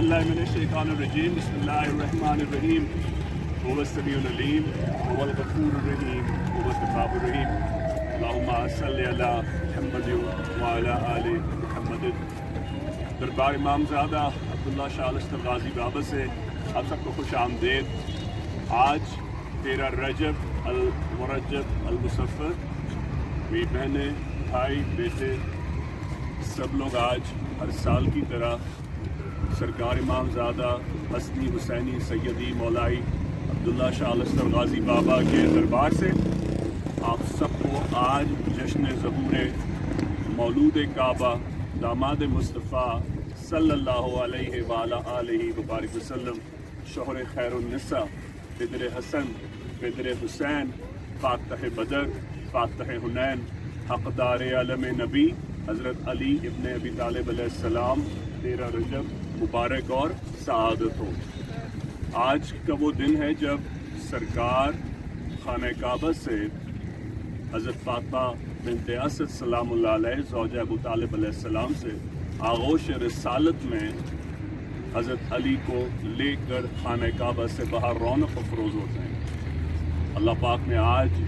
باللہ من الشیطان الرجیم بسم اللہ الرحمن الرحیم هو السمیع العلیم هو الغفور الرحیم هو التواب الرحیم اللہم صلی علی محمد وعلی آل محمد۔ دربار امام زادہ عبداللہ شاہ الشتر غازی بابا سے آپ سب کو خوش آمدید۔ آج 13 رجب المرجب المصفر، میری بہنیں، بھائی، بیٹے سب لوگ آج ہر سال کی طرح سرکار امام زادہ حسنی حسینی سیدی مولائی عبداللہ شاہ الشتر غازی بابا کے دربار سے آپ سب کو آج جشن ظہور مولود کعبہ داماد مصطفیٰ صلی اللہ علیہ وآلہ آلہ وبارک وسلم، شوہر خیر النساء، بدر حسن بدر حسین، فاتح بدر فاتح حنین، حقدار عالم نبی حضرت علی ابن ابی طالب علیہ السلام 13 رجب مبارک اور سعادت ہو۔ آج کا وہ دن ہے جب سرکار خانہ کعبہ سے حضرت فاطمہ بنت اسد سلام اللہ علیہ زوجہ ابو طالب علیہ السلام سے آغوش رسالت میں حضرت علی کو لے کر خانہ کعبہ سے باہر رونق افروز ہوتے ہیں۔ اللہ پاک نے آج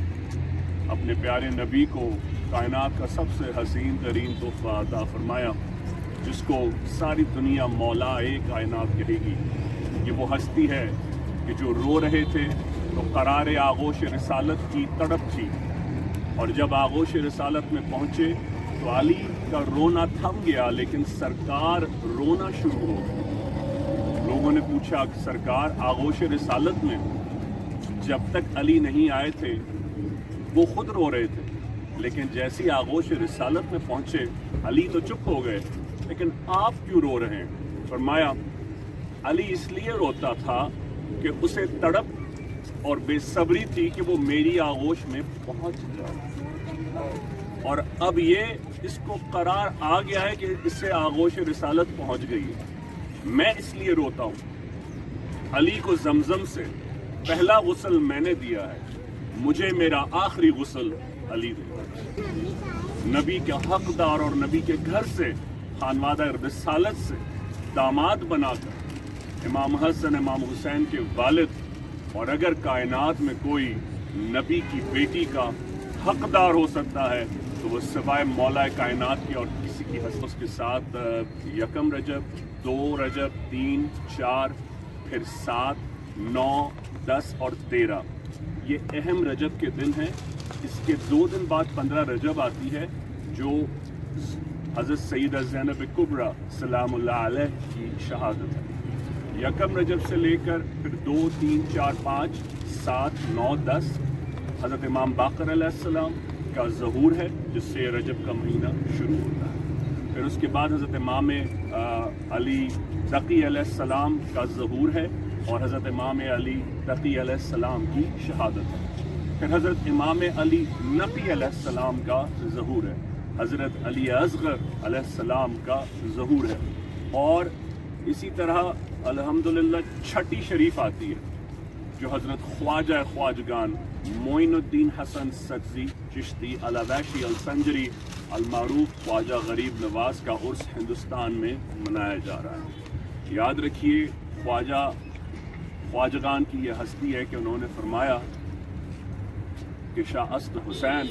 اپنے پیارے نبی کو کائنات کا سب سے حسین ترین تحفہ عطا فرمایا، جس کو ساری دنیا مولا کائنات کہے گی۔ یہ وہ ہستی ہے کہ جو رو رہے تھے تو قرار آغوش رسالت کی تڑپ تھی، اور جب آغوش رسالت میں پہنچے تو علی کا رونا تھم گیا، لیکن سرکار رونا شروع ہو گئے۔ لوگوں نے پوچھا کہ سرکار آغوش رسالت میں جب تک علی نہیں آئے تھے وہ خود رو رہے تھے، لیکن جیسی آغوش رسالت میں پہنچے علی تو چپ ہو گئے، لیکن آپ کیوں رو رہے ہیں؟ فرمایا علی اس لیے روتا تھا کہ اسے تڑپ اور بے صبری تھی کہ وہ میری آغوش میں پہنچ جائے، اور اب یہ اس کو قرار آ گیا ہے کہ اس سے آغوش رسالت پہنچ گئی ہے۔ میں اس لیے روتا ہوں، علی کو زمزم سے پہلا غسل میں نے دیا ہے، مجھے میرا آخری غسل علی دے۔ نبی کے حقدار اور نبی کے گھر سے خانوادہ رسالت سے داماد بنا کر امام حسن امام حسین کے والد، اور اگر کائنات میں کوئی نبی کی بیٹی کا حقدار ہو سکتا ہے تو وہ سوائے مولا کائنات کی اور کسی کی حسن۔ اس کے ساتھ 1 رجب 2 رجب 3 4 پھر 7 9 10 اور 13 یہ اہم رجب کے دن ہیں۔ اس کے 2 دن بعد 15 رجب آتی ہے، جو حضرت سیدہ زینب کبریٰ سلام اللہ علیہ کی شہادت ہے۔ 1 رجب سے لے کر پھر 2 3 4 5 7 9 10 حضرت امام باقر علیہ السلام کا ظہور ہے، جس سے رجب کا مہینہ شروع ہوتا ہے۔ پھر اس کے بعد حضرت امام علی تقی علیہ السلام کا ظہور ہے، اور حضرت امام علی تقی علیہ السلام کی شہادت ہے۔ پھر حضرت امام علی نقی علیہ السلام کا ظہور ہے، حضرت علی اصغر علیہ السلام کا ظہور ہے، اور اسی طرح الحمدللہ چھٹی شریف آتی ہے، جو حضرت خواجہ خواجگان معین الدین حسن سکزی چشتی علویشی السنجری المعروف خواجہ غریب نواز کا عرس ہندوستان میں منایا جا رہا ہے۔ یاد رکھیے خواجگان کی یہ ہستی ہے کہ انہوں نے فرمایا کہ شاہ است حسین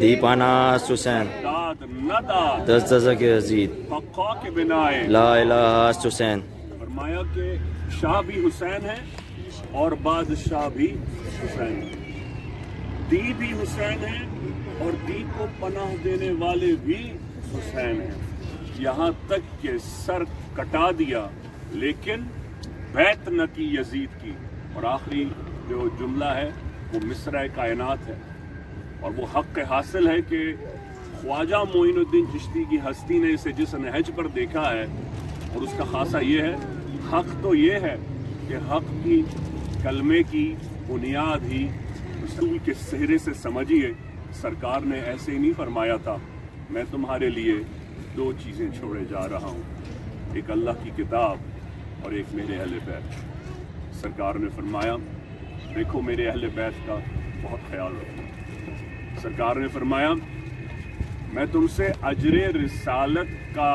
دیپانا است حسین داد نہ داد دست دزک عزید بقا کے بنائے لا الہ است حسین۔ فرمایا کہ شاہ بھی حسین ہے اور بادشاہ بھی حسین ہے، دی بھی حسین ہے اور دی کو پناہ دینے والے بھی حسین ہیں، یہاں تک کہ سر کٹا دیا لیکن بیعت نہ کی یزید کی۔ اور آخری جو جملہ ہے وہ مصرع کائنات ہے، اور وہ حق حاصل ہے کہ خواجہ معین الدین چشتی کی ہستی نے اسے جس نہج پر دیکھا ہے، اور اس کا خاصہ یہ ہے، حق تو یہ ہے کہ حق کی کلمے کی بنیاد ہی رسول کے صحرے سے سمجھیے۔ سرکار نے ایسے ہی نہیں فرمایا تھا، میں تمہارے لیے 2 چیزیں چھوڑے جا رہا ہوں، ایک اللہ کی کتاب اور ایک میرے اہل بیت۔ سرکار نے فرمایا دیکھو میرے اہل بیت کا بہت خیال رکھو۔ سرکار نے فرمایا میں تم سے اجر رسالت کا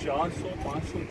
400, 500,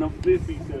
90%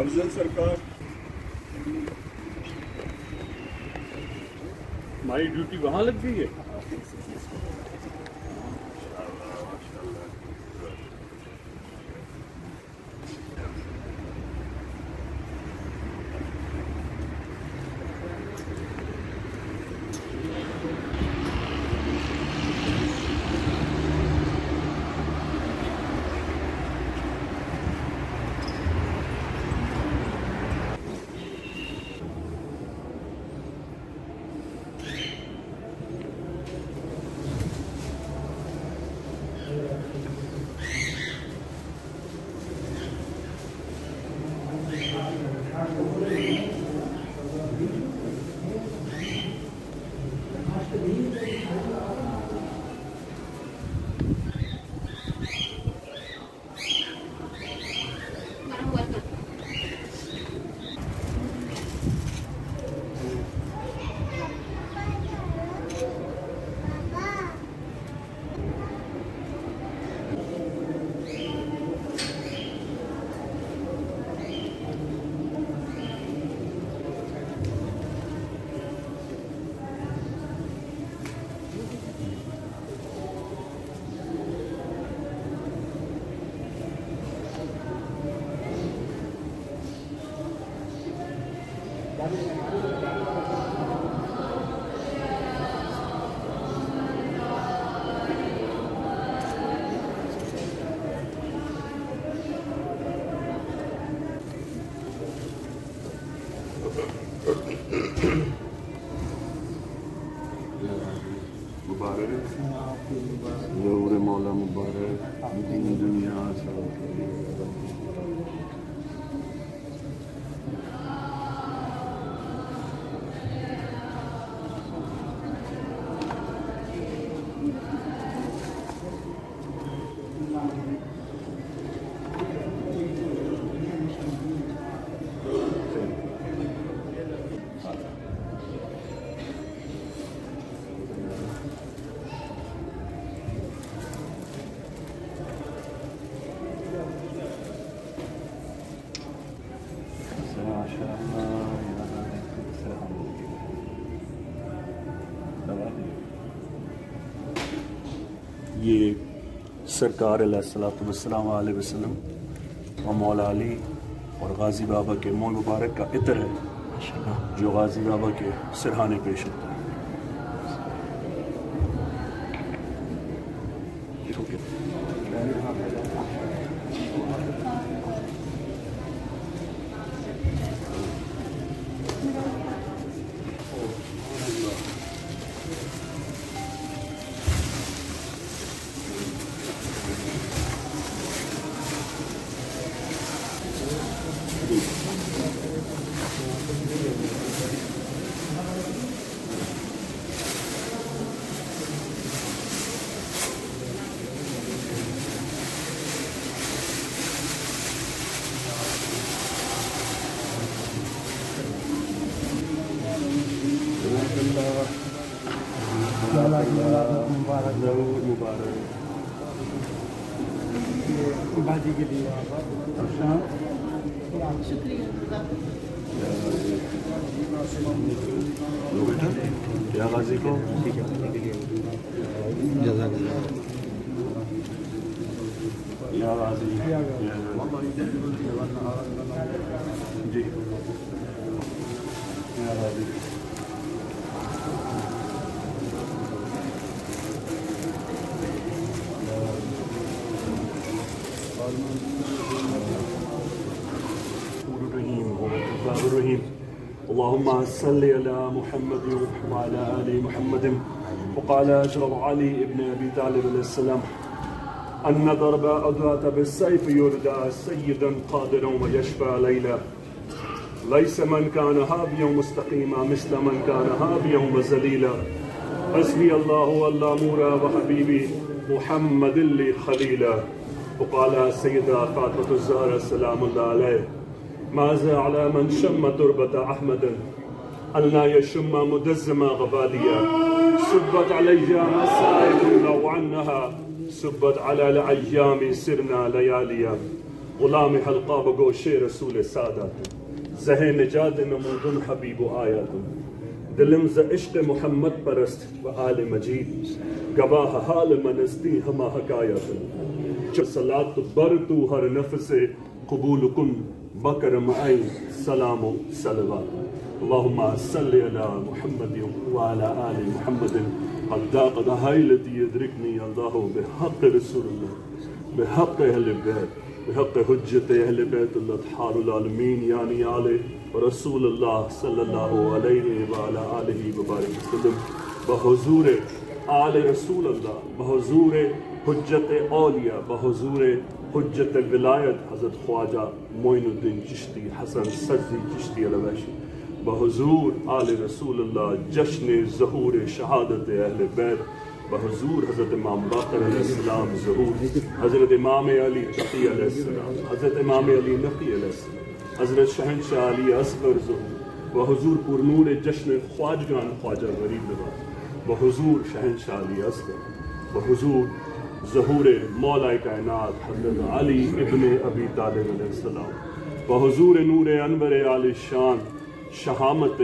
افضل سرکار ہماری ڈیوٹی وہاں لگ گئی ہے. مبارک ضرور مولا مبارک دین دنیا سب. یہ سرکار علیہ الصلوۃ والسلام علیہ وسلم و مولا علی اور غازی بابا کے منہ مبارک کا عطر ہے جو غازی بابا کے سرہانے پیش ہوتا ہے. باجی کے لیے کیا غازی کو یا غازی جی یا غازی الرحيم اللهم صل على محمد وعلى آل محمد. وقال أجر علي ابن أبي طالب عليه السلام أن ضرب أدوات بالسيف يردى سيدا قادرا ويشفى ليلا ليس من كان هابيا مستقيما مثل من كان هابيا وذليلا. حسبي الله والله وحبيبي محمد اللي خليلا. وقال سيدة فاطمة الزهراء سلام الله عليه ماذا على من شم تربة أحمد ألنا يشم مدزم غباليا سبت علي مسائب لو عنها سبت على الأيام سرنا لياليا. غلام حلقہ بگوش رسول سادات زہ نجات نمودن حبیب و آیاتن دلم ز عشق محمد پرست و آل مجید گواہ حال منستی ہما حکایاتن چو صلاة بر تو ہر نفس قبول کن بکرم عین سلام و صلوات اللہم صلی علی محمد وعلی آل محمد قد ضاقت حائلتی یدرکنی اللہ بحق رسول اللہ بحق اہل بیت بحق حجت اہل بیت الاطہار العالمین یعنی آل رسول اللہ صلی اللہ علیہ وعلی آلہ وبارک وسلم بحضور آل رسول اللہ بحضور حجت اولیاء بحضور حجت ولایت حضرت خواجہ معین الدین چشتی حسن سرزی چشتی علویشی بحضور آل رسول اللہ جشن ظہور شہادت اہل بیت بحضور حضرت امام باقر علیہ السلام ظہور حضرت امام علی تقی علیہ السلام حضرت امام علی نقی علیہ السلام حضرت شہنشاہ علی اصغر ظہور بحضور پرنور جشن خواجگان خواجہ غریب نواز بحضور شہنشاہ علی اصغر بحضور ظہور مولا کائنات حضرت علی ابن ابی طالب علیہ السلام بحضور نور انور عالی شان شہامت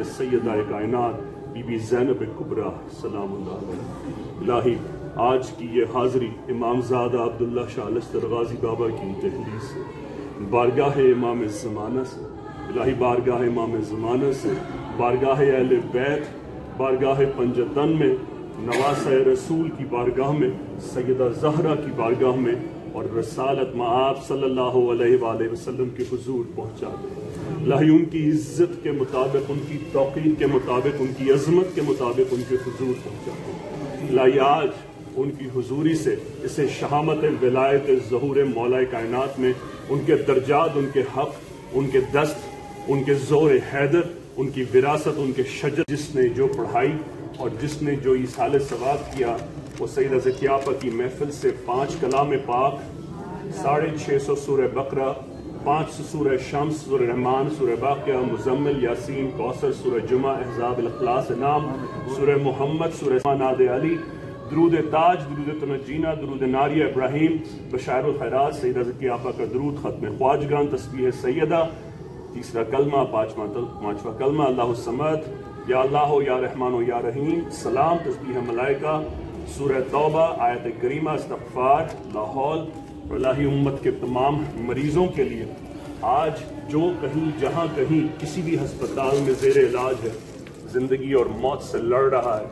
سیدہ کائنات بی بی زینب کبریٰ سلام اللہ علیہ الہی آج کی یہ حاضری امام زادہ عبداللہ شاہ لشکر غازی بابا کی تحلیل سے بارگاہ امام زمانہ سے الہی بارگاہ امام زمانہ سے بارگاہ اہل بیت بارگاہ پنجتن میں نواسہ رسول کی بارگاہ میں سیدہ زہرا کی بارگاہ میں اور رسالت مآب صلی اللہ علیہ وآلہ وسلم کے حضور پہنچا دے الہی ان کی عزت کے مطابق ان کی توقیر کے مطابق ان کی عظمت کے مطابق ان کے حضور پہنچا دے الہی آج ان کی حضوری سے اسے شہامت ولایت ظہور مولا کائنات میں ان کے درجات ان کے حق ان کے دست ان کے زور حیدر ان کی وراثت ان کے شجر جس نے جو پڑھائی اور جس نے جو ایصال ثواب کیا وہ سیدہ زکیہ آپا کی محفل سے 5 کلام پاک 650 سورہ بقرہ 500 سورہ شمس سورہ رحمان سورہ باقیہ مزمل یاسین کوثر سورہ جمعہ احزاب الاخلاص انعام سورہ محمد سورہ ناد علی درود تاج درود تنجینہ درود ناریہ ابراہیم بشائر الخیرات سیدہ زکیہ آپا کا درود ختم خواجگان تسبیح سیدہ تیسرا کلمہ پانچواں کلمہ اللہ الصمد یا اللہ یا رحمان یا رحیم سلام تسبیح ملائکہ سورہ توبہ آیت کریمہ استغفار لا حول الہی امت کے تمام مریضوں کے لیے آج جو کہیں جہاں کہیں کسی بھی ہسپتال میں زیر علاج ہے زندگی اور موت سے لڑ رہا ہے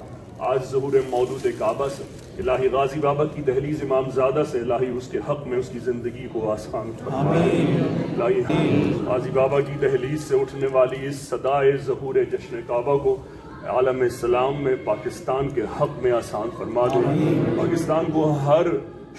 آج ظہور مولود کعبہ سے الہی غازی بابا کی دہلیز امام زادہ سے الہی اس کے حق میں اس کی زندگی کو آسان فرمائے الہی غازی بابا کی دہلیز سے اٹھنے والی اس صدائے ظہور جشن کعبہ کو عالم اسلام میں پاکستان کے حق میں آسان فرما دے پاکستان کو ہر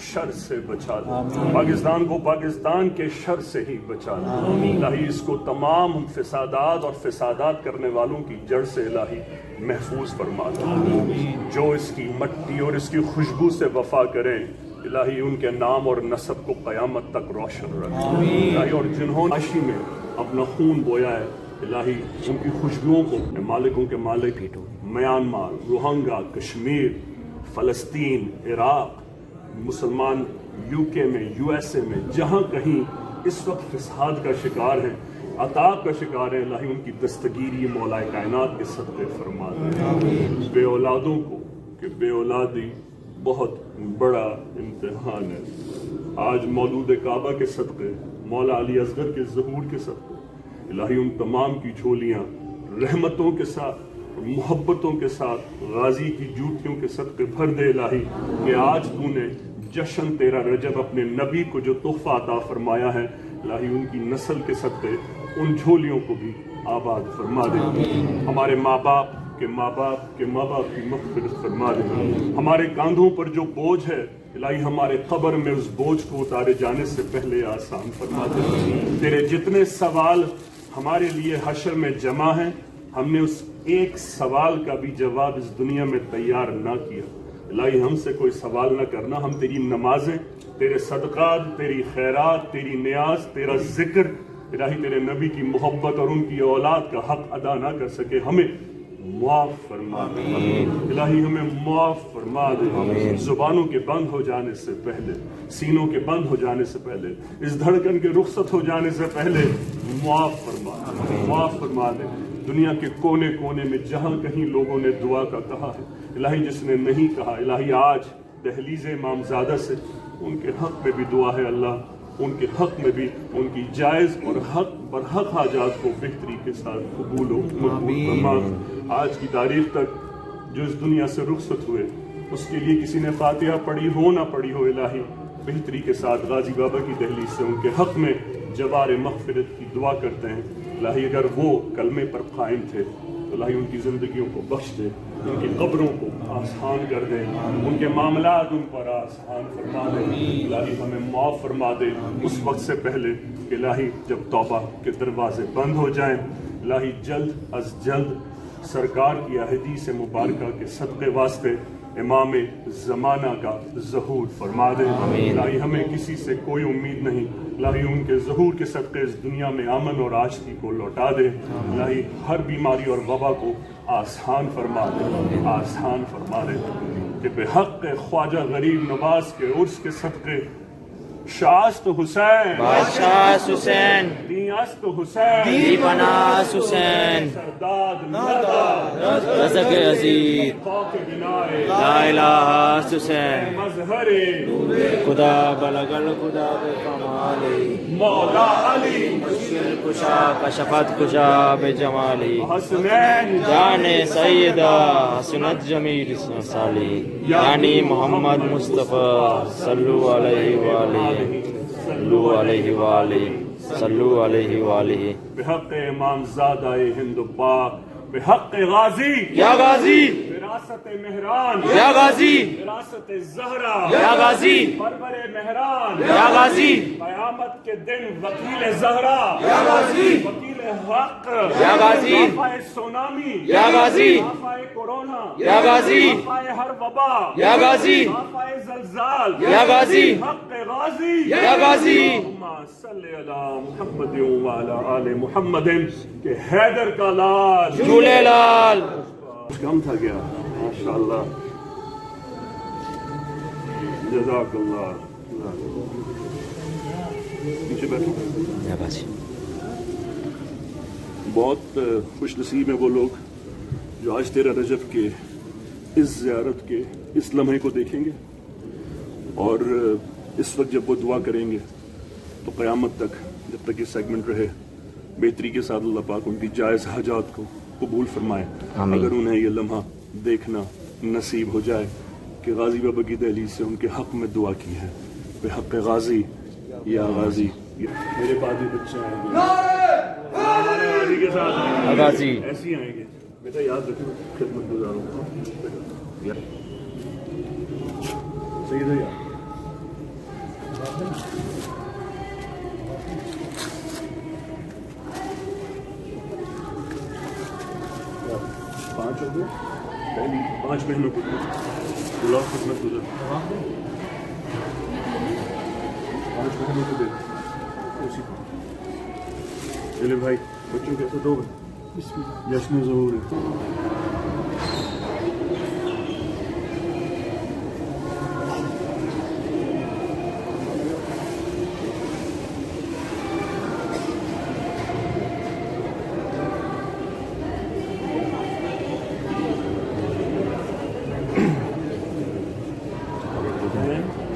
شر سے بچا دے پاکستان کو پاکستان کے شر سے ہی بچا دے الہی اس کو تمام فسادات اور فسادات کرنے والوں کی جڑ سے الہی محفوظ فرما دے جو اس کی مٹی اور اس کی خوشبو سے وفا کریں الہی ان کے نام اور نسب کو قیامت تک روشن رکھے الہی اور جنہوں نے عاشی میں اپنا خون بویا ہے الہی ان کی خوشبوؤں کو مالکوں کے مالک میانمار روہنگا کشمیر فلسطین عراق مسلمان UK میں USA میں جہاں کہیں اس وقت فساد کا شکار ہیں عطاب کا شکار ہے الہی ان کی دستگیری مولا کائنات کے صدقے فرما دے بے اولادوں کو کہ بے اولادی بہت بڑا امتحان ہے آج مولود کعبہ کے صدقے مولا علی اصغر کے ظہور کے صدقے الہی ان تمام کی جھولیاں رحمتوں کے ساتھ محبتوں کے ساتھ غازی کی جوتیوں کے صدقے بھر دے الہی کہ آج تو نے جشن تیرا رجب اپنے نبی کو جو تحفہ عطا فرمایا ہے الہی ان کی نسل کے صدقے ان جھولیوں کو بھی آباد فرما دے ہمارے ماں باپ کے ماں باپ کے ماں باپ کی مغفرت فرما دے ہمارے کاندھوں پر جو بوجھ ہے الہی ہمارے قبر میں اس بوجھ کو اتارے جانے سے پہلے آسان فرما دے تیرے جتنے سوال ہمارے لیے حشر میں جمع ہیں ہم نے اس ایک سوال کا بھی جواب اس دنیا میں تیار نہ کیا الہی ہم سے کوئی سوال نہ کرنا ہم تیری نمازیں تیرے صدقات تیری خیرات تیری نیاز تیرا ذکر الہی تیرے نبی کی محبت اور ان کی اولاد کا حق ادا نہ کر سکے ہمیں معاف فرما دے الہی ہمیں معاف فرما دے زبانوں کے بند ہو جانے سے پہلے سینوں کے بند ہو جانے سے پہلے اس دھڑکن کے رخصت ہو جانے سے پہلے معاف فرما دے دنیا کے کونے کونے میں جہاں کہیں لوگوں نے دعا کا کہا ہے الہی جس نے نہیں کہا الہی آج دہلیز امامزادہ سے ان کے حق میں بھی دعا ہے اللہ ان کے حق میں بھی ان کی جائز اور حق برحق حاجات کو بہتری کے ساتھ قبول و مقبول فرما آج کی تاریخ تک جو اس دنیا سے رخصت ہوئے اس کے لیے کسی نے فاتحہ پڑھی ہو نہ پڑھی ہو الہی بہتری کے ساتھ غازی بابا کی دہلیز سے ان کے حق میں جوار مغفرت کی دعا کرتے ہیں الہی اگر وہ کلمے پر قائم تھے تو الہی ان کی زندگیوں کو بخش دے ان کی قبروں کو آسان کر دے ان کے معاملات ان پر آسان فرما دے الہی ہمیں معاف فرما دے اس وقت سے پہلے کہ الہی جب توبہ کے دروازے بند ہو جائیں الہی جلد از جلد سرکار کی احادیث مبارکہ کے صدقے واسطے امام زمانہ کا ظہور فرما دے الہی ہمیں کسی سے کوئی امید نہیں الہی ان کے ظہور کے صدقے اس دنیا میں امن اور آشتی کو لوٹا دے الہی ہر بیماری اور وبا کو آسان فرما دے کہ بے حق خواجہ غریب نواز کے عرس کے صدقے شاست حسین بادشاہ حسین دیاست حسین دیپناس حسین سرداد ندا رزق عزیز خاک بنائے لا الہ حسین مظہر خدا بلغ الخدا بے کمالی مولا علی مشکل کشا کشفت کشا بے جمالی حسنین جان سیدہ حسنت جمیل سالی یعنی محمد مصطفیٰ صلو علیہ وآلہ صلو علیہ وآلہ صلو علیہ وآلہ بحق امام زادہ ہند پاک بحق غازی یا غازی وراثت مہران یا غازی وراثت زہرا یا غازی پرور مہران یا غازی قیامت کے دن وکیل زہرا یا غازی وکیل حق یا غازی آفائے سونامی یا غازی آفائے کورونا یا غازی آفائے ہر وبا یا غازی آفائے زلزال یا غازی حق غازی یا غازی اللہم صلی علی محمد وعلی آل محمد کہ حیدر کا لال جھولے لال کم تھا گیا ماشاءاللہ جزاک اللہ پیچھے بیٹھو یا غازی بہت خوش نصیب ہیں وہ لوگ جو آج 13 رجب کے اس زیارت کے اس لمحے کو دیکھیں گے اور اس وقت جب وہ دعا کریں گے تو قیامت تک جب تک یہ سیگمنٹ رہے بہتری کے ساتھ اللہ پاک ان کی جائز حاجات کو قبول فرمائے اگر انہیں یہ لمحہ دیکھنا نصیب ہو جائے کہ غازی بابا کی دہلیز سے ان کے حق میں دعا کی ہے بے حق غازی یا غازی میرے بعد بچے آئیں گے ہمارے غازی کے ساتھ آئیں گے غازی ایسے ہی آئیں گے بیٹا یاد رکھو خدمت گزاروں صحیح ہے یار پانچ ہو گئے پہلی 5 مہینوں کو بلاؤ خدمت گزار 5 مہینوں کو دے اسی کو چلے بھائی بچوں کیسے دو جشن ضرور ہے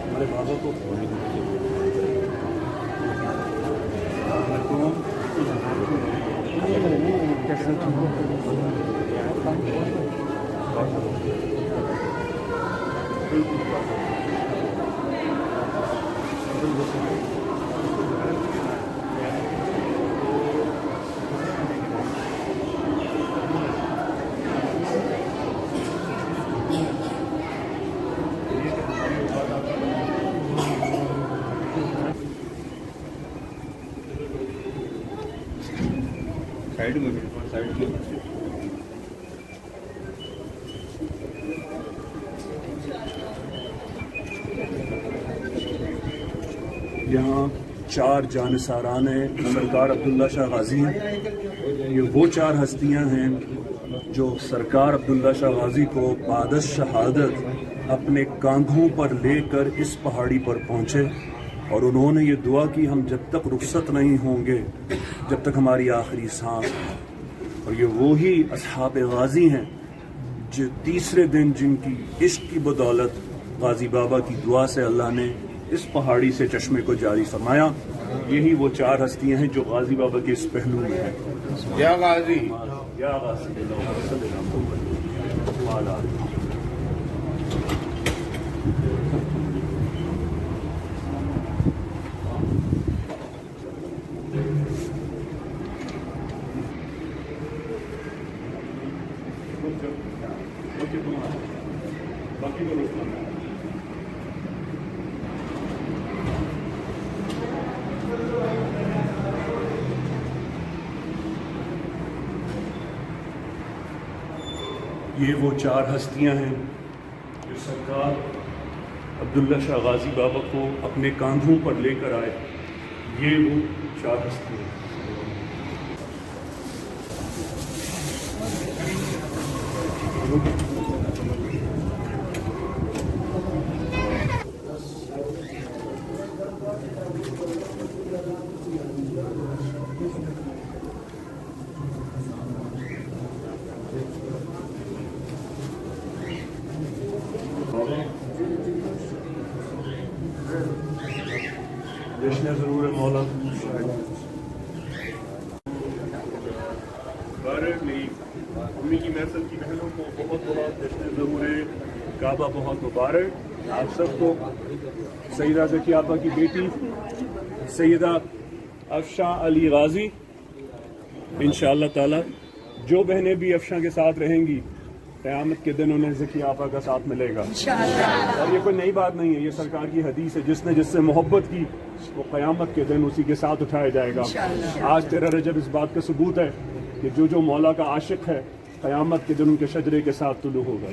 ہمارے بابا کو سائڈ میں سائڈ میں یہاں 4 جانثاران سرکار عبداللہ شاہ غازی ہیں. یہ وہ 4 ہستیاں ہیں جو سرکار عبداللہ شاہ غازی کو بعد شہادت اپنے کاندھوں پر لے کر اس پہاڑی پر پہنچے اور انہوں نے یہ دعا کی ہم جب تک رخصت نہیں ہوں گے جب تک ہماری آخری سانس ہے. اور یہ وہی اصحاب غازی ہیں جو تیسرے دن جن کی عشق کی بدولت غازی بابا کی دعا سے اللہ نے اس پہاڑی سے چشمے کو جاری فرمایا. یہی وہ 4 ہستیاں ہیں جو غازی بابا کے اس پہلو میں ہیں. یا غازی یا غازی اللہ صلی اللہ علیہ وسلم. یہ وہ 4 ہستیاں ہیں جو سرکار عبداللہ شاہ غازی بابا کو اپنے کاندھوں پر لے کر آئے. یہ وہ 4 ہستیاں ہیں. جشن ضرور مولا میری امی کی محفل کی بہنوں کو بہت بہت جشن ظہور کعبہ بہت مبارک. آپ سب کو سیدہ ذکی آپا کی بیٹی سیدہ افشاں علی غازی انشاءاللہ تعالی جو بہنیں بھی افشاں کے ساتھ رہیں گی قیامت کے دن انہیں ذکی آپا کا ساتھ ملے گا. اور یہ کوئی نئی بات نہیں ہے, یہ سرکار کی حدیث ہے. جس نے جس سے محبت کی وہ قیامت کے دن اسی کے ساتھ اٹھایا جائے گا. آج 13 رجب اس بات کا ثبوت ہے کہ جو مولا کا عاشق ہے قیامت کے دن ان کے شجرے کے ساتھ طلوع ہوگا.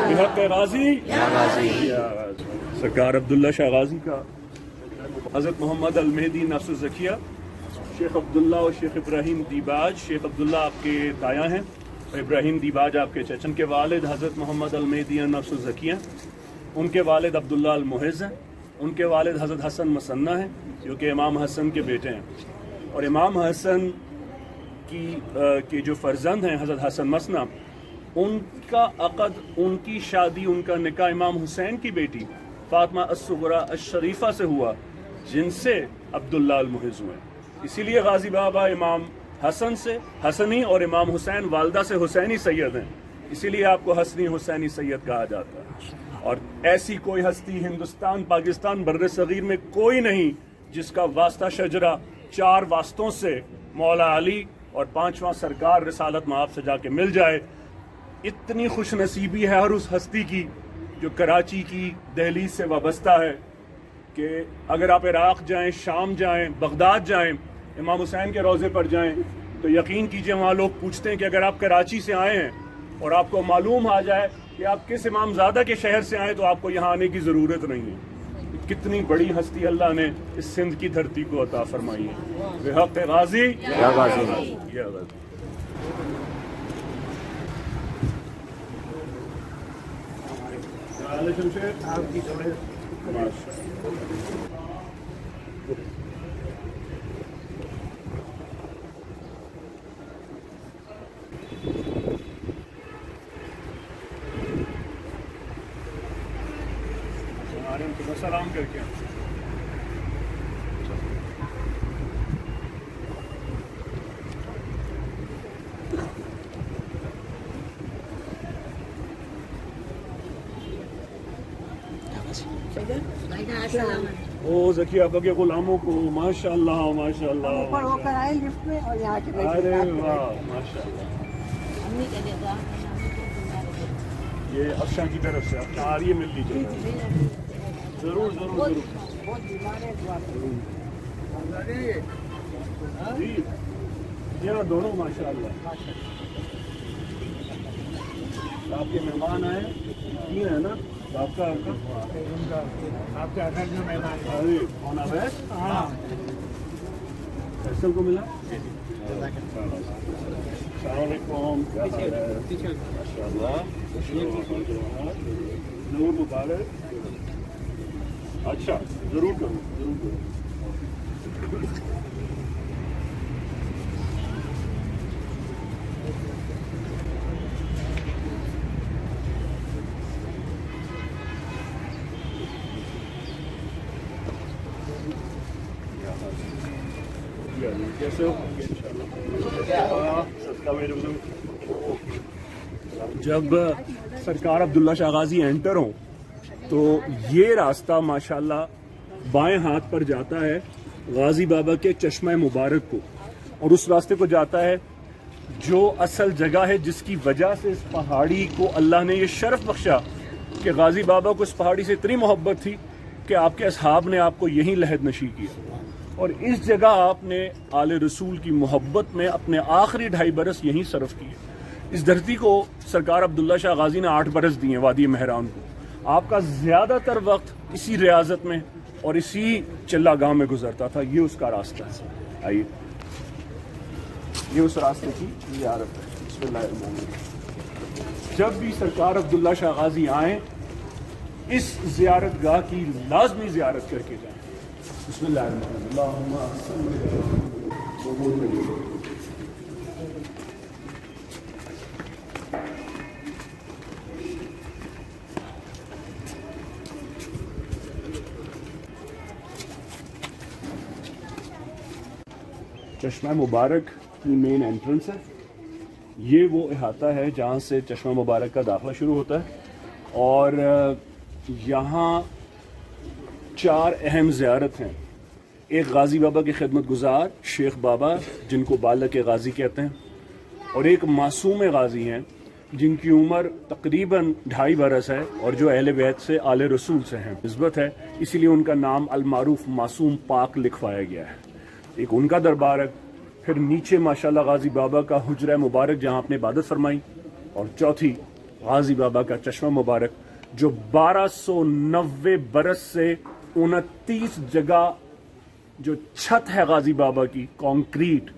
بحق غازی یا غازی. سرکار عبداللہ شاہ غازی کا حضرت محمد المہدی نفس الزکیہ شیخ عبداللہ اور شیخ ابراہیم دیباج. شیخ عبداللہ آپ کے تایا ہیں اور ابراہیم دیباج آپ کے چچن کے والد حضرت محمد المہدی نفس الزکیہ. ان کے والد عبداللہ المعز ہیں. ان کے والد حضرت حسن مسنہ ہیں جو کہ امام حسن کے بیٹے ہیں. اور امام حسن کی جو فرزند ہیں حضرت حسن مسنہ, ان کا عقد, ان کی شادی, ان کا نکاح امام حسین کی بیٹی فاطمہ الصغریٰ الشریفہ سے ہوا جن سے عبداللہ المعز ہوئے. اسی لیے غازی بابا امام حسن سے حسنی اور امام حسین والدہ سے حسینی سید ہیں. اسی لیے آپ کو حسنی حسینی سید کہا جاتا ہے. اور ایسی کوئی ہستی ہندوستان پاکستان بر صغیر میں کوئی نہیں جس کا واسطہ شجرہ 4 واسطوں سے مولا علی اور 5واں سرکار رسالت مآب سے جا کے مل جائے. اتنی خوش نصیبی ہے ہر اس ہستی کی جو کراچی کی دہلیز سے وابستہ ہے کہ اگر آپ عراق جائیں, شام جائیں, بغداد جائیں, امام حسین کے روضے پر جائیں تو یقین کیجئے وہاں لوگ پوچھتے ہیں کہ اگر آپ کراچی سے آئے ہیں اور آپ کو معلوم آ جائے کہ آپ کس امام زادہ کے شہر سے آئے تو آپ کو یہاں آنے کی ضرورت نہیں ہے. کتنی بڑی ہستی اللہ نے اس سندھ کی دھرتی کو عطا فرمائی ہے. بحق غازی یا غازی. یا غازی. آپ کی سلام کر کے او ذکی آپا کے غلاموں کو ماشاء اللہ ماشاء اللہ. اوپر ہو کر آئے لفٹ میں اور یہاں کے ارے واہ ماشاء اللہ. یہ افشاں کی طرف سے افشاں آ رہی ہے, مل لیجیے. ضرور ضرور ضرور. بہت بیمار ہے جی جی ہاں دونوں ماشاء اللہ. آپ کے مہمان آئے 3 ہیں نا, آپ کا آپ کے اندر جو مہمان فیصل کو ملا؟ السلام علیکم، کیا حال ہے؟ ماشاء اللہ، نور مبارک. اچھا ضرور کروں، ضرور کروں. کیسے ہو؟ جب سرکار عبداللہ شاہ غازی انٹر ہوں تو یہ راستہ ماشاءاللہ بائیں ہاتھ پر جاتا ہے غازی بابا کے چشمہ مبارک کو، اور اس راستے کو جاتا ہے جو اصل جگہ ہے جس کی وجہ سے اس پہاڑی کو اللہ نے یہ شرف بخشا کہ غازی بابا کو اس پہاڑی سے اتنی محبت تھی کہ آپ کے اصحاب نے آپ کو یہیں لحد نشیں کیا، اور اس جگہ آپ نے آل رسول کی محبت میں اپنے آخری 2.5 برس یہیں صرف کیے. اس دھرتی کو سرکار عبداللہ شاہ غازی نے 8 برس دیے وادی مہران کو. آپ کا زیادہ تر وقت اسی ریاضت میں اور اسی چلا گاہ میں گزرتا تھا. یہ اس کا راستہ ہے. آئیے، یہ اس راستے کی زیارت ہے. بسم اللہ الرحمن الرحیم. جب بھی سرکار عبداللہ شاہ غازی آئیں اس زیارت گاہ کی لازمی زیارت کر کے جائیں. بسم اللہ الرحمن الرحیم. اللہم صل علی محمد. چشمہ مبارک کی مین انٹرنس ہے. یہ وہ احاطہ ہے جہاں سے چشمہ مبارک کا داخلہ شروع ہوتا ہے، اور یہاں 4 اہم زیارت ہیں. ایک غازی بابا کے خدمت گزار شیخ بابا جن کو بالک غازی کہتے ہیں، اور ایک معصوم غازی ہیں جن کی عمر تقریباً 2.5 برس ہے اور جو اہل بیت سے آل رسول سے ہیں نسبت ہے، اسی لیے ان کا نام المعروف معصوم پاک لکھوایا گیا ہے. ایک ان کا دربار ہے. پھر نیچے ماشاءاللہ غازی بابا کا حجرہ مبارک جہاں آپ نے عبادت فرمائی، اور چوتھی غازی بابا کا چشمہ مبارک جو 1290 برس سے 29 جگہ جو چھت ہے غازی بابا کی کانکریٹ،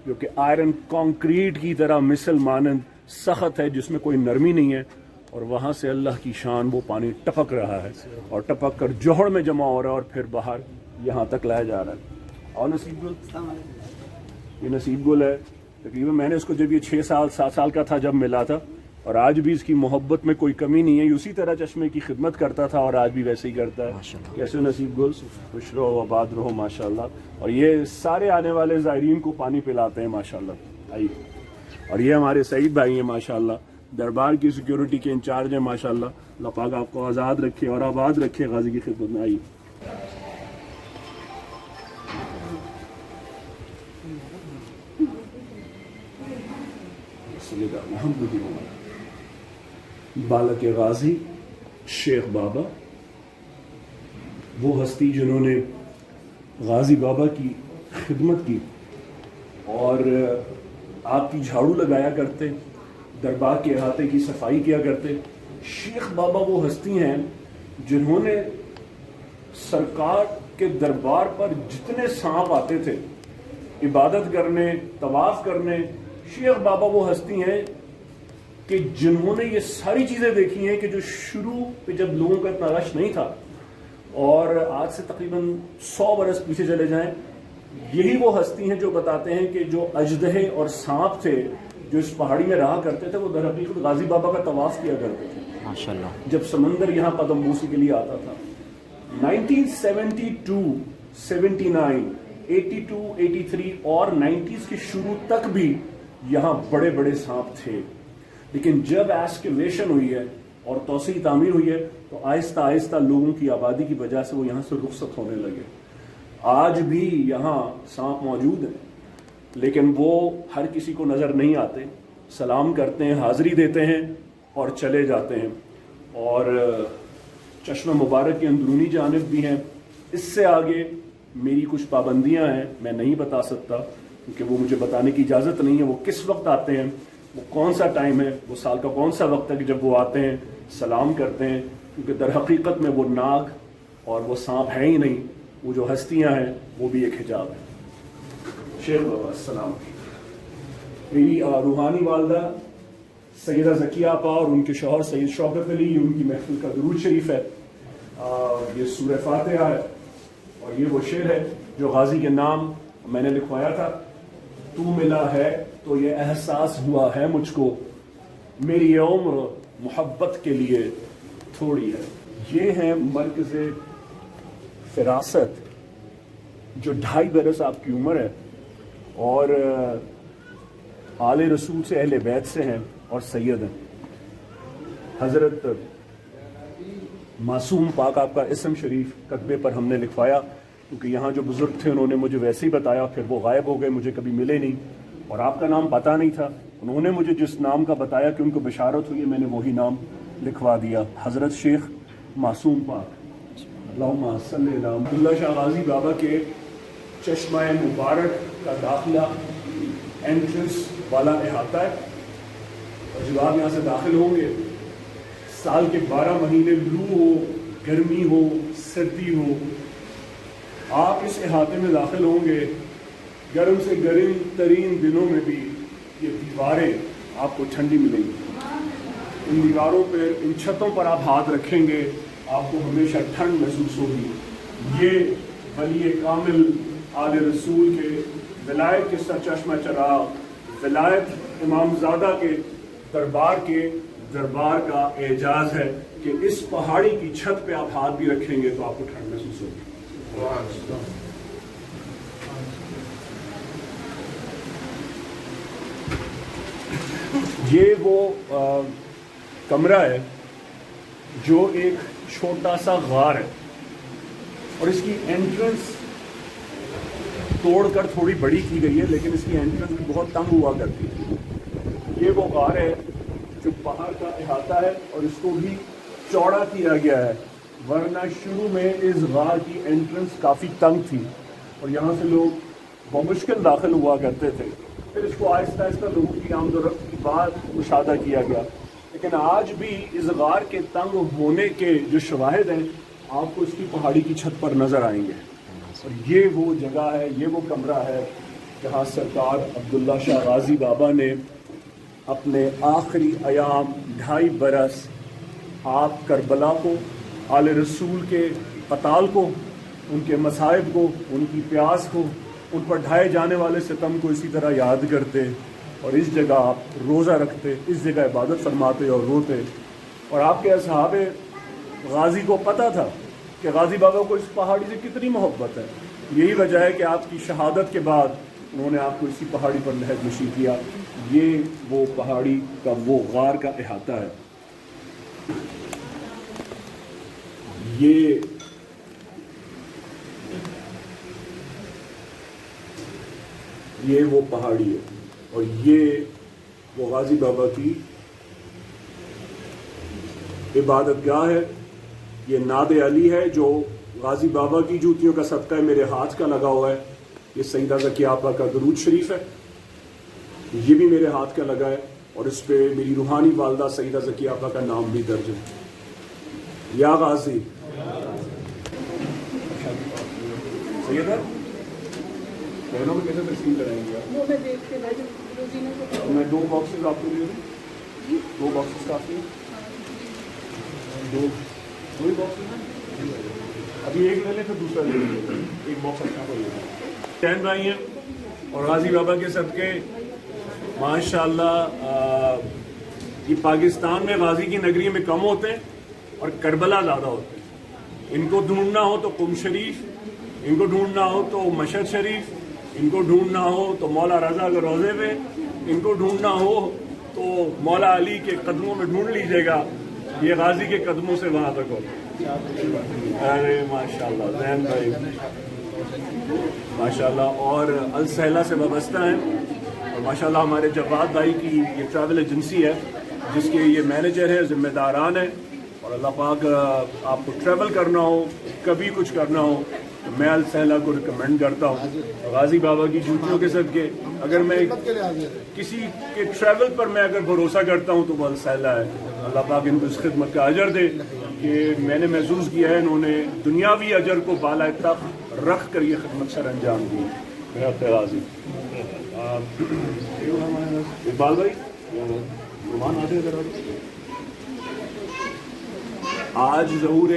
جو کہ آئرن کانکریٹ کی طرح مثل مانند سخت ہے جس میں کوئی نرمی نہیں ہے، اور وہاں سے اللہ کی شان وہ پانی ٹپک رہا ہے اور ٹپک کر جوہر میں جمع ہو رہا ہے اور پھر باہر یہاں تک لایا جا رہا ہے. اور نصیب گل، یہ نصیب گل ہے. تقریباً میں نے اس کو جب یہ 6-7 سال کا تھا جب ملا تھا، اور آج بھی اس کی محبت میں کوئی کمی نہیں ہے. یہ اسی طرح چشمے کی خدمت کرتا تھا اور آج بھی ویسے ہی کرتا ہے. کیسے نصیب گل؟ خوش رہو، آباد رہو ماشاءاللہ. اور یہ سارے آنے والے زائرین کو پانی پلاتے ہیں ماشاءاللہ. آئیے. اور یہ ہمارے سعید بھائی ہیں ماشاءاللہ، دربار کی سیکیورٹی کے انچارج ہیں ماشاءاللہ. اللہ پاک آپ کو آزاد رکھے اور آباد رکھے غازی کی خدمت میں. آئیے. بالک غازی شیخ بابا، وہ ہستی جنہوں نے غازی بابا کی خدمت کی اور آپ کی جھاڑو لگایا کرتے، دربار کے احاطے کی صفائی کیا کرتے. شیخ بابا وہ ہستی ہیں جنہوں نے سرکار کے دربار پر جتنے سانپ آتے تھے عبادت کرنے، طواف کرنے، شیخ بابا وہ ہستی ہیں کہ جنہوں نے یہ ساری چیزیں دیکھی ہیں کہ جو شروع پہ جب لوگوں کا اتنا رش نہیں تھا، اور آج سے تقریباً 100 برس پیچھے چلے جائیں، یہی وہ ہستی ہیں جو بتاتے ہیں کہ جو اژدہے اور سانپ تھے جو اس پہاڑی میں رہا کرتے تھے وہ در حقیقت غازی بابا کا طواف کیا کرتے تھے ماشاءاللہ. جب سمندر یہاں قدم بوسی کے لیے آتا تھا. 1972 79 82 83 اور 90s کے شروع تک بھی یہاں بڑے بڑے سانپ تھے، لیکن جب ایکسکیویشن ہوئی ہے اور توسیع تعمیر ہوئی ہے تو آہستہ آہستہ لوگوں کی آبادی کی وجہ سے وہ یہاں سے رخصت ہونے لگے. آج بھی یہاں سانپ موجود ہیں لیکن وہ ہر کسی کو نظر نہیں آتے. سلام کرتے ہیں، حاضری دیتے ہیں اور چلے جاتے ہیں. اور چشمہ مبارک کی اندرونی جانب بھی ہیں. اس سے آگے میری کچھ پابندیاں ہیں، میں نہیں بتا سکتا کیونکہ وہ مجھے بتانے کی اجازت نہیں ہے. وہ کس وقت آتے ہیں، وہ کون سا ٹائم ہے، وہ سال کا کون سا وقت ہے کہ جب وہ آتے ہیں سلام کرتے ہیں، کیونکہ در حقیقت میں وہ ناگ اور وہ سانپ ہے ہی نہیں، وہ جو ہستیاں ہیں وہ بھی ایک حجاب ہے. شیخ بابا السلام. میری روحانی والدہ سیدہ ذکیہ آپا اور ان کے شوہر سید شوکت علی، یہ ان کی محفل کا درود شریف ہے. یہ سورہ فاتحہ ہے اور یہ وہ شعر ہے جو غازی کے نام میں نے لکھوایا تھا. تو ملا ہے تو یہ احساس ہوا ہے مجھ کو، میری عمر محبت کے لیے تھوڑی ہے. یہ ہے مرکز فراست جو 2.5 برس آپ کی عمر ہے اور آل رسول سے اہل بیت سے ہیں اور سید ہیں. حضرت معصوم پاک آپ کا اسم شریف کتبے پر ہم نے لکھوایا کیونکہ یہاں جو بزرگ تھے انہوں نے مجھے ویسے ہی بتایا، پھر وہ غائب ہو گئے، مجھے کبھی ملے نہیں اور آپ کا نام پتہ نہیں تھا. انہوں نے مجھے جس نام کا بتایا کہ ان کو بشارت ہوئی، میں نے وہی نام لکھوا دیا، حضرت شیخ معصوم پاک. اللہم صلی علی عبداللہ شاہ غازی بابا کے چشمہ مبارک کا داخلہ انٹرنس والا احاطہ ہے اور جب آپ یہاں سے داخل ہوں گے، سال کے 12 مہینے لو ہو، گرمی ہو، سردی ہو، آپ اس احاطے میں داخل ہوں گے. گرم سے گرم ترین دنوں میں بھی یہ دیواریں آپ کو ٹھنڈی ملیں گی. ان دیواروں پر، ان چھتوں پر آپ ہاتھ رکھیں گے، آپ کو ہمیشہ ٹھنڈ محسوس ہوگی. یہ ولی کامل آل رسول کے ولایت کے سرچشمہ چراغ، ولایت امام زادہ کے دربار کا اعجاز ہے کہ اس پہاڑی کی چھت پہ آپ ہاتھ بھی رکھیں گے تو آپ کو ٹھنڈ محسوس ہوگی. یہ وہ کمرہ ہے جو ایک چھوٹا سا غار ہے اور اس کی انٹرنس توڑ کر تھوڑی بڑی کی گئی ہے، لیکن اس کی انٹرنس بھی بہت تنگ ہوا کرتی ہے. یہ وہ غار ہے جو پہاڑ کا احاطہ ہے اور اس کو بھی چوڑا کیا گیا ہے، ورنہ شروع میں اس غار کی انٹرنس کافی تنگ تھی اور یہاں سے لوگ بمشکل داخل ہوا کرتے تھے. پھر اس کو آہستہ آہستہ لوگوں کی آمد و رفت کی بعد مشاہدہ کیا گیا، لیکن آج بھی اس غار کے تنگ ہونے کے جو شواہد ہیں آپ کو اس کی پہاڑی کی چھت پر نظر آئیں گے. اور یہ وہ جگہ ہے، یہ وہ کمرہ ہے جہاں سرکار عبداللہ شاہ غازی بابا نے اپنے آخری ایام 2.5 برس آپ کربلا کو، آل رسول کے قتال کو، ان کے مصائب کو، ان کی پیاس کو، ان پر ڈھائے جانے والے ستم کو اسی طرح یاد کرتے اور اس جگہ آپ روزہ رکھتے، اس جگہ عبادت فرماتے اور روتے. اور آپ کے اصحاب غازی کو پتہ تھا کہ غازی بابا کو اس پہاڑی سے کتنی محبت ہے. یہی وجہ ہے کہ آپ کی شہادت کے بعد انہوں نے آپ کو اسی پہاڑی پر لحد نشین کیا. یہ وہ پہاڑی کا وہ غار کا احاطہ ہے. یہ وہ پہاڑی ہے اور یہ وہ غازی بابا کی عبادت گاہ ہے. یہ ناد علی ہے جو غازی بابا کی جوتیوں کا صدقہ میرے ہاتھ کا لگا ہوا ہے. یہ سیدہ ذکیہ آپا کا درود شریف ہے، یہ بھی میرے ہاتھ کا لگا ہے اور اس پہ میری روحانی والدہ سیدہ ذکیہ آپا کا نام بھی درج ہے. یا غازی سیدہ بہنوں میں کیسے تقسیم کرائیں گے آپ؟ میں 2 باکسز آپ کو دے دوں، 2 باکسز کافی ہیں، 2 ہی باکسز. ابھی ایک لے لیں پھر دوسرا لے لیں، ایک باکس اچھا کو لے لیں. 10 بھائی ہیں اور غازی بابا کے صدقے ماشاءاللہ یہ پاکستان میں غازی کی نگری میں کم ہوتے ہیں اور کربلا زیادہ ہوتے ہیں. ان کو ڈھونڈنا ہو تو قم شریف، ان کو ڈھونڈنا ہو تو مشہد شریف، ان کو ڈھونڈنا ہو تو مولا رضا کے روضے پہ، ان کو ڈھونڈنا ہو تو مولا علی کے قدموں میں ڈھونڈ لیجیے گا. یہ غازی کے قدموں سے وہاں تک ہو. ارے ماشاءاللہ زین بھائی ماشاءاللہ اور السہلہ سے وابستہ ہیں اور ماشاءاللہ ہمارے جواد بھائی کی یہ ٹریول ایجنسی ہے جس کے یہ مینیجر ہیں، ذمہ داران ہیں. اور اللہ پاک آپ کو ٹریول کرنا ہو، کبھی کچھ کرنا ہو تو میں السہلہ کو ریکمینڈ کرتا ہوں. غازی بابا کی جوتیوں کے صدقے اگر میں کسی کے ٹریول پر میں اگر بھروسہ کرتا ہوں تو وہ السہلہ ہے. اللہ پاک ان کو اس خدمت کا اجر دے کہ میں نے محسوس کیا ہے انہوں نے دنیاوی اجر کو بالائے تخت رکھ کر یہ خدمت سر انجام دی. میرا غازی اقبال بھائی رمان آتے ذرا. آج ظہور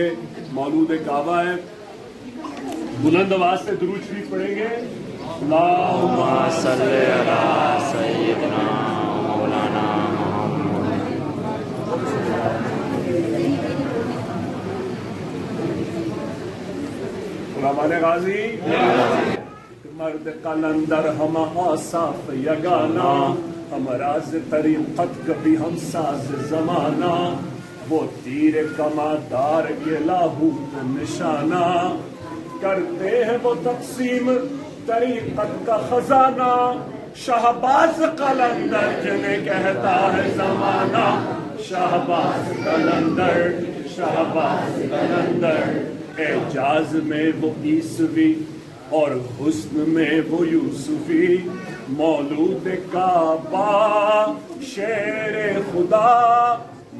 مولود کعبہ ہے. بلند آواز سے درود شریف پڑھیں گے. اللہم صلی علی سیدنا مولانا غلامان غازی مرد قلندر ہم آصاف یگانا ہم راز طریقت کبھی ہم ساز زمانہ وہ تیر کمادار کے لاہوت نشانہ کرتے ہیں وہ تقسیم طریقت کا خزانہ شہباز قلندر جنہیں کہتا ہے زمانہ شہباز قلندر شہباز قلندر اعجاز میں وہ عیسوی اور حسن میں وہ یوسفی مولود کعبہ شیر خدا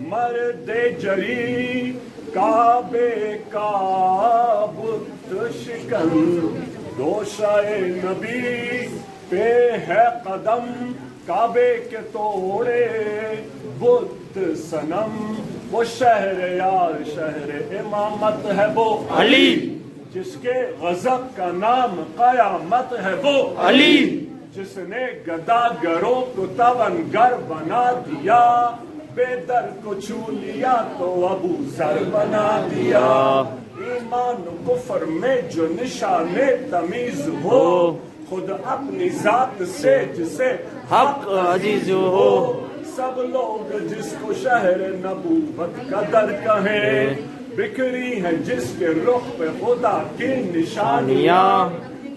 مرد جری کعبے کا بت شکن دوشائے نبی پہ ہے قدم کعبے کے توڑے بت صنم وہ شہر یار شہر امامت ہے وہ علی جس کے غضب کا نام قیامت ہے وہ علی جس نے گداگروں کو تونگر بنا دیا بے در کو چھو لیا تو ابو ذر بنا دیا ایمان و کفر میں جو نشان تمیز ہو خود اپنی ذات سے جسے حق عزیز ہو سب لوگ جس کو شہر نبوت کا در کہیں بکھری ہے جس کے رخ پہ خدا کی نشانیاں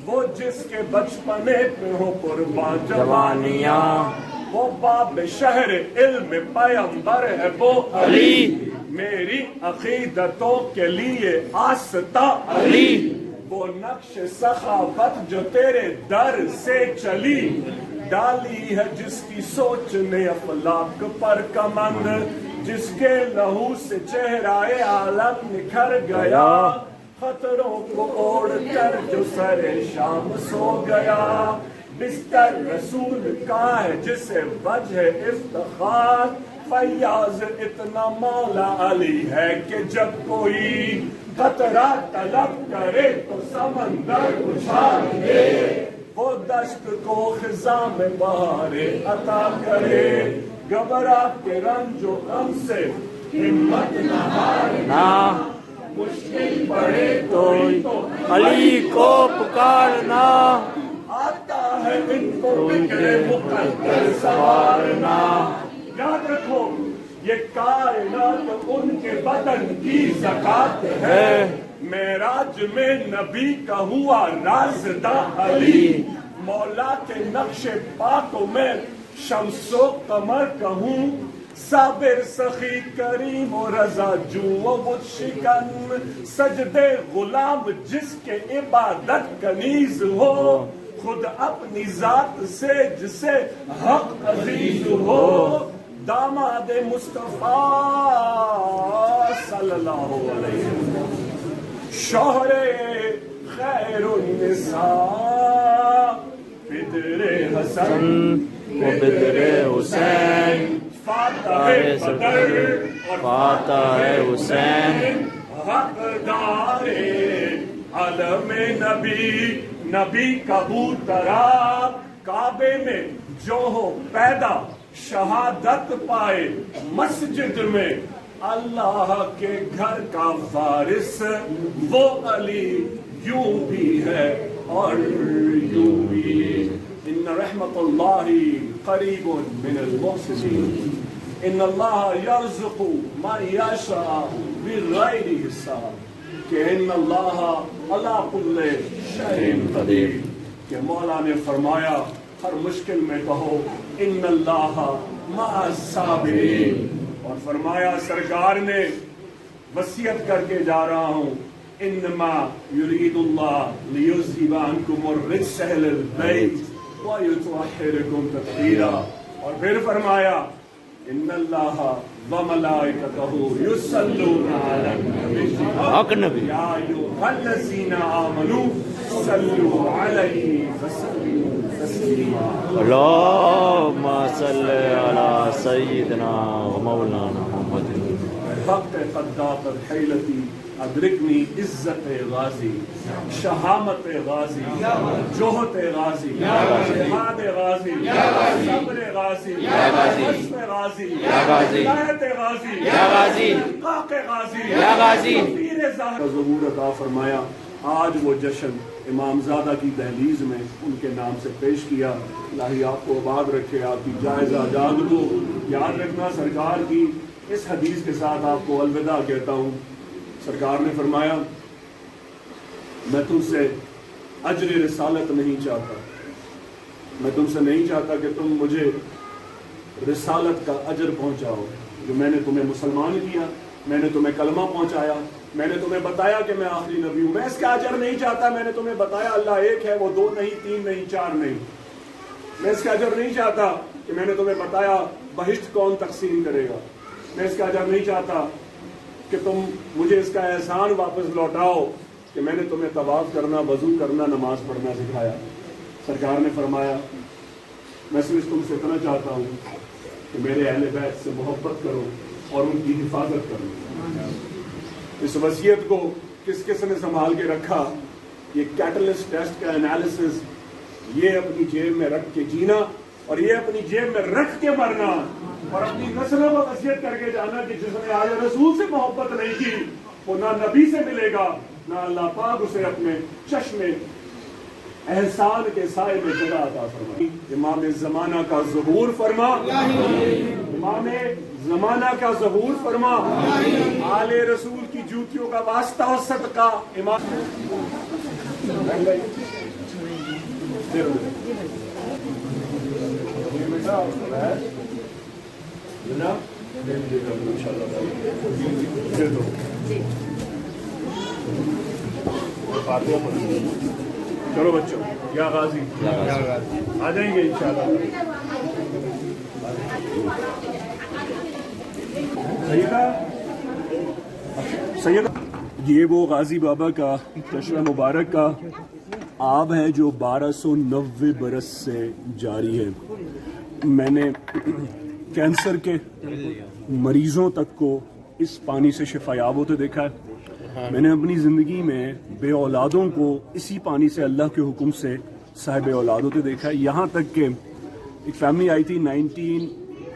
وہ جس کے بچپنے پہ ہو قربان جوانیاں وہ باب شہر علم پیمبر ہے وہ علی میری عقیدتوں کے لیے آستہ علی وہ نقش سخاوت جو تیرے در سے چلی ڈالی ہے جس کی سوچ نے افلاک پر کمند جس کے لہو سے چہرہ عالم نکھر گیا خطروں کو اوڑھ کر جو سر شام سو گیا بستر رسول کا ہے جسے وجہ افتخار فیاض اتنا مولا علی ہے کہ جب کوئی قطرہ طلب کرے تو سمندر اچھال دے وہ دشت کو خزاں میں بہار عطا کرے گھبرا کے رنج و غم سے ہمت نہ ہارنا مشکل پڑے تو علی کو پکارنا آتا ہے ان کو بکرے مقدر سوارنا یاد رکھو یہ کائنات ان کے بدن کی زکات ہے معراج میں نبی کا ہوا رازدہ علی مولا کے نقش پاکوں میں شمس و قمر کہوں صابر سخی کریم و رضا جو و بت شکن سجدے غلام جس کے عبادت کنیز ہو خود اپنی ذات سے جسے حق عزیز ہو داماد مصطفیٰ صلی اللہ علیہ وسلم شوہر خیر النساء بدر حسن بدر حسین فاتح بدر اور فاتح حسین حقدار علم نبی نبی کبوترا کعبے میں جو ہو پیدا شہادت پائے مسجد میں اللہ کے گھر کا وارث وہ علی یوں بھی ہے اور یوں بھی ان رحمت اللہ قریب من المحسنین ان اللہ یرزق من یشاء بغیر حساب کہ ان اللہ علی کل شیء قدیر کہ مولا نے فرمایا ہر مشکل میں کہو ان اللہ مع الصابرین اور فرمایا سرکار نے وصیت کر کے جا رہا ہوں انما یرید اللہ لیذہب عنکم الرجس اہل البیت ویطہرکم تطہیرا اور پھر فرمایا ان اللہ وملائکتہ یصلون علی النبی حق نبی یا ایھا الذین آمنوا صلوا علیہ وسلموا تسلیما. اللهم صل على سيدنا ومولانا محمد. وقت قدات الحیلتی ادرکنی عزت غازی، شہامت غازی، جوہت غازی، جہاد غازی، صبر غازی، حسن غازی، ہدایت غازی، احقاق غازی، تفسیر ظاہر ظہور عطا فرمایا. آج وہ جشن امام زادہ کی دہلیز میں ان کے نام سے پیش کیا. الہی آپ کو آباد رکھے، آپ کی جائزہ جاد کو یاد رکھنا. سرکار کی اس حدیث کے ساتھ آپ کو الوداع کہتا ہوں. سرکار نے فرمایا میں تم سے اجر رسالت نہیں چاہتا، میں تم سے نہیں چاہتا کہ تم مجھے رسالت کا اجر پہنچاؤ. جو میں نے تمہیں مسلمان کیا، میں نے تمہیں کلمہ پہنچایا، میں نے تمہیں بتایا کہ میں آخری نبی ہوں، میں اس کا اجر نہیں چاہتا. میں نے تمہیں بتایا اللہ ایک ہے، وہ 2 نہیں، 3 نہیں، 4 نہیں. میں اس کا اجر نہیں چاہتا کہ میں نے تمہیں بتایا بہشت کون تقسیم کرے گا. میں اس کا اجر نہیں چاہتا کہ تم مجھے اس کا احسان واپس لوٹاؤ کہ میں نے تمہیں طواف کرنا، وضو کرنا، نماز پڑھنا سکھایا. سرکار نے فرمایا میں صرف تم سے اتنا چاہتا ہوں کہ میرے اہل بیت سے محبت کرو اور ان کی حفاظت کرو. اس وصیت کو کس کس نے سنبھال کے رکھا؟ یہ کیٹلسٹ ٹیسٹ کا انالیسس، یہ اپنی جیب میں رکھ کے جینا اور یہ اپنی جیب میں رکھ کے مرنا اور اپنی نسلوں کو وصیت کر کے جانا کہ جس نے آج رسول سے محبت نہیں کی وہ نہ نبی سے ملے گا، نہ اللہ پاک اسے اپنے چشم احسان کے سائے میں جگہ عطا فرمائے. امام زمانہ کا ظہور فرما، امام زمانہ کا ظہور فرما. آل رسول کی جوتیوں کا واسطہ و صدقہ امام چلو بچوں، یا غازی آ جائیں گے انشاءاللہ. سیدہ یہ وہ غازی بابا کا چشمہ مبارک کا آب ہے جو 1290 برس سے جاری ہے. میں نے کینسر کے مریضوں تک کو اس پانی سے شفا یاب ہوتے دیکھا ہے. میں نے اپنی زندگی میں بے اولادوں کو اسی پانی سے اللہ کے حکم سے صاحب اولاد ہوتے دیکھا ہے. یہاں تک کہ ایک فیملی آئی تھی 19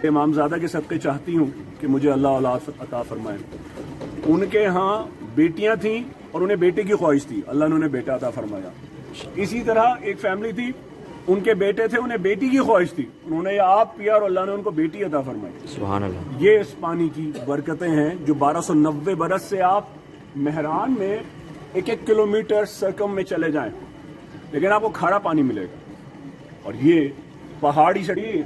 امام زادہ کے صدقے چاہتی ہوں کہ مجھے اللہ اولاد عطا فرمائے. ان کے ہاں بیٹیاں تھیں اور انہیں بیٹے کی خواہش تھی، اللہ نے انہیں بیٹا عطا فرمایا. اسی طرح ایک فیملی تھی، ان کے بیٹے تھے، انہیں بیٹی کی خواہش تھی، انہوں نے یہ آپ پیا اور اللہ نے ان کو بیٹی عطا فرمائی. سبحان اللہ. یہ اس پانی کی برکتیں ہیں جو 1290 برس سے آپ مہران میں 1-1 کلومیٹر سرکم میں چلے جائیں لیکن آپ کو کھارا پانی ملے گا. اور یہ پہاڑی شریف.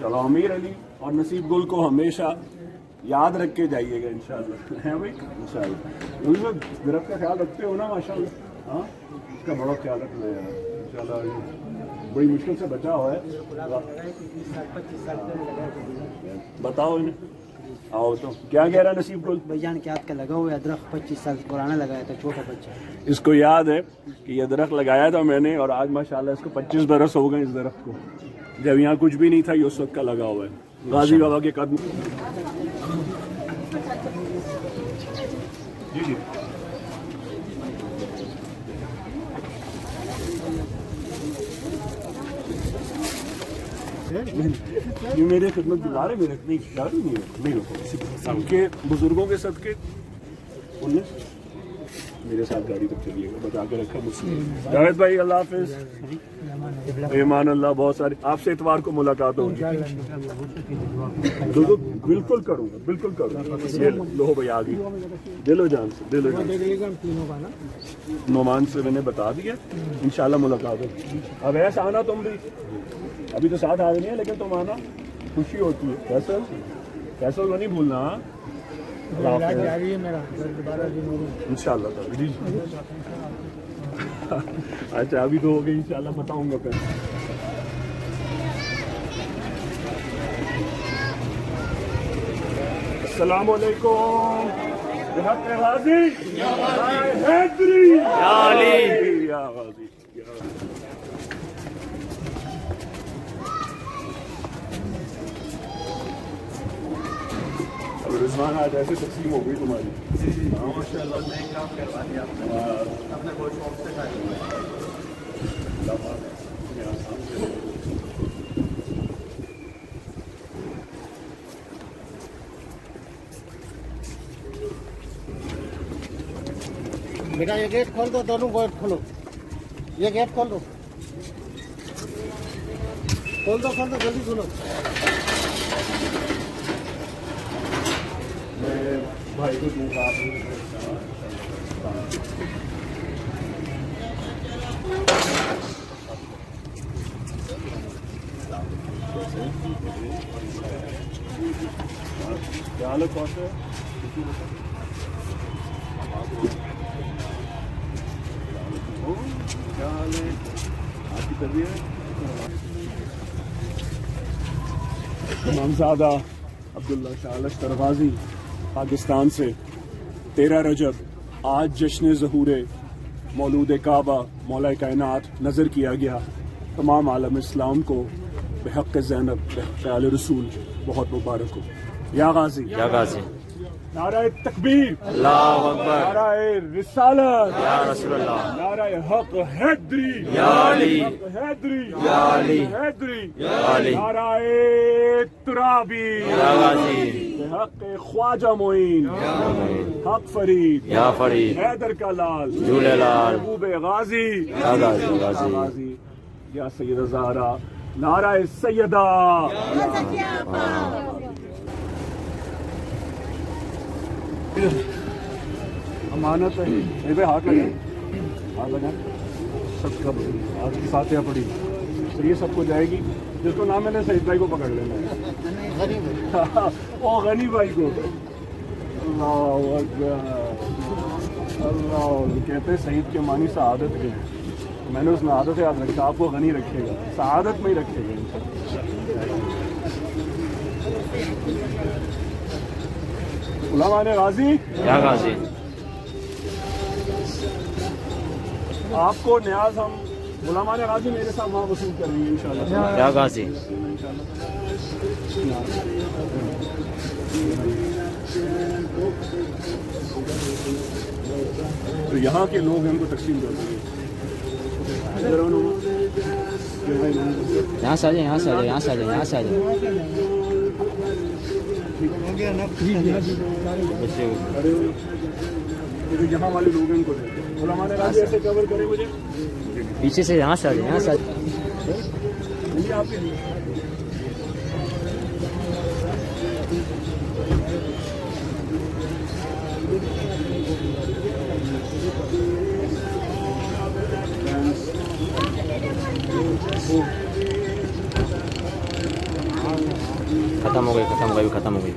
چلو امیر علی اور نصیب گل کو ہمیشہ یاد رکھ کے جائیے گا انشاءاللہ. ہیں بھائی انشاءاللہ. درخت کا خیال رکھتے ہو نا ماشاءاللہ؟ ہاں اس کا بڑا خیال رکھنا ہے انشاءاللہ. بڑی مشکل سے بچا ہوا ہے. بتاؤ انہیں. آؤ تو کیا کہہ رہا نصیب گل؟ بھائی کے ہاتھ کا لگا ہوا ہے درخت 25 سال پرانا لگایا تھا، چھوٹا بچہ. اس کو یاد ہے کہ یہ درخت لگایا تھا میں نے اور آج ماشاءاللہ اس کو 25 برس ہو گئے اس درخت کو. جب یہاں کچھ بھی نہیں تھا یہ اس وقت کا لگا ہوا ہے. غازی بابا کے قدم. جی جی یہ میرے خدمت گزار ہے، میرے نہیں ان کے بزرگوں کے صدقے انہوں نے میرے ساتھ گاڑی تک چلیے گا بتا کے رکھا مجھ سے. جاوید بھائی اللہ حافظ. ایمان اللہ. بہت سارے آپ سے اتوار کو ملاقات ہوگی. بالکل کروں گا، بالکل کروں گا. لو بھائی آ گئی دل و جان سے، دل و جان سے. نعمان سے میں نے بتا دیا انشاءاللہ ملاقات ہوگی. اب ایسا آنا تم بھی، ابھی تو ساتھ آ نہیں ہے لیکن تم آنا، خوشی ہوتی ہے. کیسا نہیں بھولنا. انشاءاللہ جی. اچھا ابھی تو ہو گئی انشاءاللہ بتاؤں گا پھر. السلام علیکم. غازی یا غازی یا غازی. اب رضوان آج ایسے تقسیم ہو گئی تمہاری. ماشاء اللہ نئے کام کروا دیا آپ نے اپنے بہت شوق سے کھا بیٹا یہ گیٹ کھول دو, دونوں گیٹ کھولو, یہ گیٹ کھول دو, کھول دو جلدی کھولو. میں بھائی کو دوں گا. کیا حال ہے, کون سے کیا حال ہے آپ کی طبیعت؟ امامزادہ عبداللہ شاہ لشکر غازی پاکستان سے 13 رجب آج جشن ظہور مولود کعبہ مولا کائنات نظر کیا گیا. تمام عالم اسلام کو بحق زینب بحق آل رسول بہت مبارک ہو. یا غازی یا غازی. نعرہ تکبیر, اللہ اکبر. نعرہ رسالت, یا رسول اللہ. نعرہ حق حیدری, یا علی. حق حیدری, یا علی. حیدری, یا علی. نعرہ ترابی, یا غازی. حق خواجہ معین, حق فرید, یا فرید. حیدر کا لال, جھولے لال. محبوب غازی, یا غازی. یا غازی. غازی, یا سید زہرا. نعرہ سیدہ. امانت ہے. میرے پہ ہاتھ لگائیں, ہاتھ لگائیں. سب کا آج کی فاتحہ پڑھی تو یہ سب کو جائے گی. جس کو نام میں نے سعید بھائی کو پکڑ لینا, او غنی بھائی کو. اللہ اکبر, اللہ. کہتے ہیں سعید کے معنی سعادت کے ہیں. میں نے اس میں عادت یاد رکھا, آپ کو غنی رکھے گا, سعادت میں ہی رکھے گا. علماء غازی, یا غازی. آپ کو نیاز ہم علماء غازی میرے ساتھ وہاں وصول کریں گے انشاءاللہ. یا غازی. تو یہاں کے لوگ ان کو تقسیم کر دیں گے. یہاں سے آ جائیں, یہاں سے آ جائیں, یہاں سے آ جائیں, یہاں سے آ جائیں. یہاں والے لوگ ان کو دیں گے. علماء غازی ایسے کور کریں مجھے پیچھے سے یہاں سے آ جائیں, یہاں سے آ جائیں. آپ کے لیے. ختم ہو گئی, ختم ہو گئی, ختم ہو گئی.